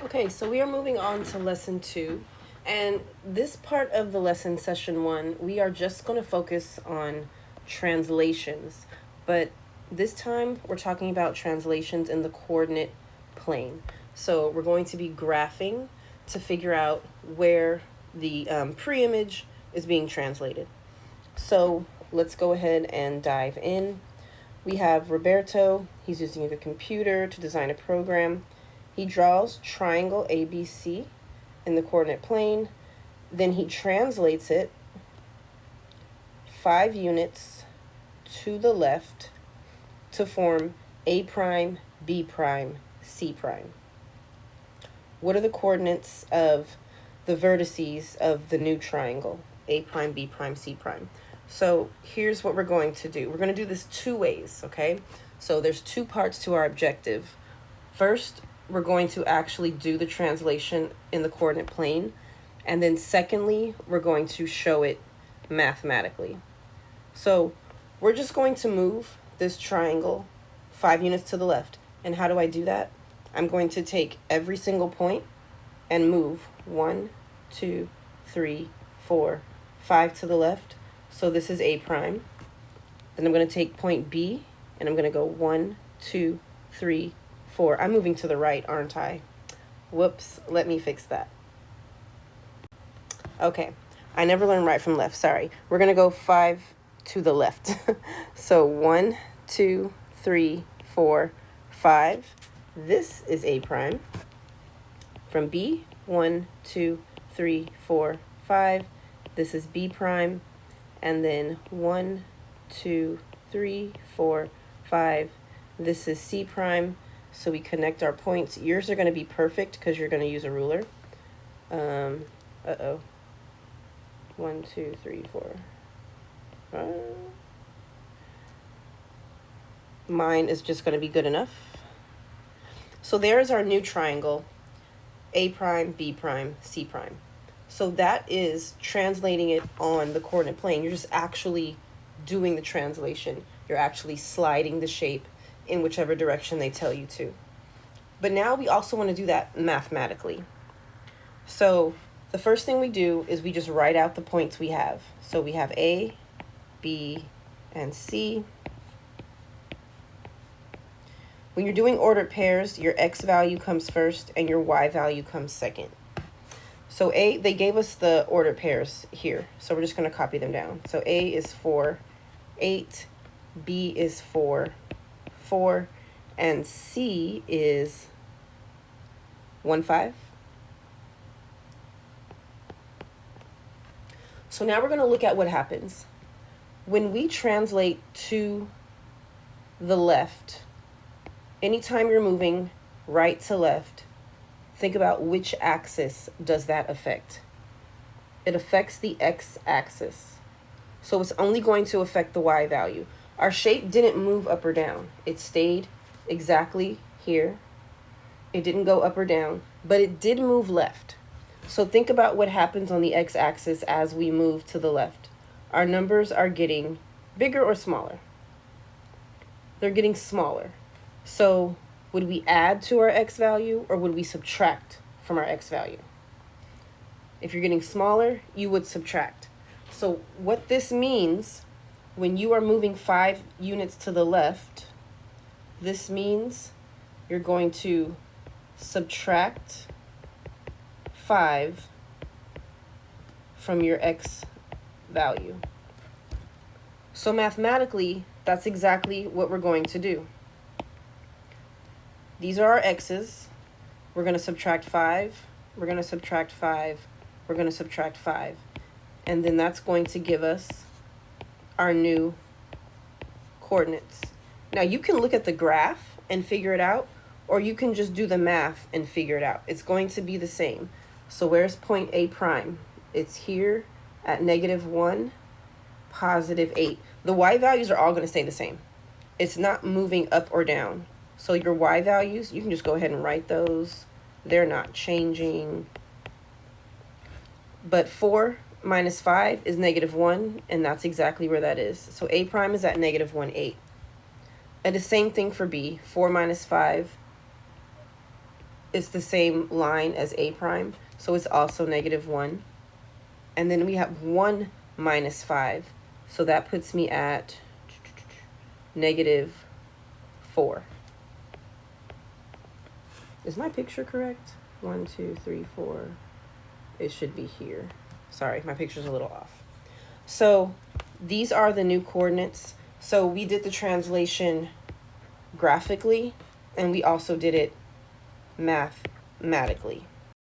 Okay, so we are moving on to lesson 2. And this part of the lesson, session 1, we are just going to focus on translations. But this time, we're talking about translations in the coordinate plane. So we're going to be graphing to figure out where the pre-image is being translated. So let's go ahead and dive in. We have Roberto. He's using a computer to design a program. He draws triangle ABC in the coordinate plane. Then he translates it 5 units to the left to form A prime, B prime, C prime. What are the coordinates of the vertices of the new triangle? A prime, B prime, C prime. So here's what we're going to do. We're going to do this 2 ways, okay? So there's 2 parts to our objective. First, we're going to actually do the translation in the coordinate plane. And then secondly, we're going to show it mathematically. So we're just going to move this triangle 5 units to the left. And how do I do that? I'm going to take every single point and move 1, 2, 3, 4, 5 to the left. So this is A prime. Then I'm going to take point B and I'm going to go 1, 2, 3, 4. I'm moving to the right, aren't I? Whoops, let me fix that. Okay, I never learned right from left, sorry. We're going to go 5 to the left. So 1, 2, 3, 4, 5. This is A prime. From B, 1, 2, 3, 4, 5. This is B prime. And then 1, 2, 3, 4, 5. This is C prime. So we connect our points. Yours are going to be perfect because you're going to use a ruler. 1, 2, 3, 4. Mine is just going to be good enough. So there's our new triangle. A prime, B prime, C prime. So that is translating it on the coordinate plane. You're just actually doing the translation. You're actually sliding the shape in whichever direction they tell you to. But now we also want to do that mathematically. So the first thing we do is we just write out the points we have. So we have A, B, and C. When you're doing ordered pairs, your X value comes first and your Y value comes second. So A, they gave us the ordered pairs here. So we're just going to copy them down. So A is 4, 8, B is 4, 4, and C is 1, 5. So now we're going to look at what happens. When we translate to the left, anytime you're moving right to left, think about which axis does that affect. It affects the x-axis. So it's only going to affect the y value. Our shape didn't move up or down. It stayed exactly here. It didn't go up or down, but it did move left. So think about what happens on the x-axis as we move to the left. Our numbers are getting bigger or smaller? They're getting smaller. So would we add to our x value or would we subtract from our x value? If you're getting smaller, you would subtract. So what this means, when you are moving 5 units to the left, this means you're going to subtract 5 from your x value. So mathematically, that's exactly what we're going to do. These are our x's. We're going to subtract 5. We're going to subtract 5. We're going to subtract 5. And then that's going to give us our new coordinates. Now you can look at the graph and figure it out, or you can just do the math and figure it out. It's going to be the same. So where's point A prime? It's here at -1, +8. The y values are all going to stay the same. It's not moving up or down. So your y values, you can just go ahead and write those. They're not changing. But 4 minus 5 is -1, and that's exactly where that is. So A prime is at -1, 8. And the same thing for B. 4 minus 5 it's the same line as a prime, so it's also -1. And then we have 1 minus 5, so that puts me at -4. Is my picture correct? 1, 2, 3, 4. It should be here. Sorry, my picture's a little off. So these are the new coordinates. So we did the translation graphically, and we also did it mathematically.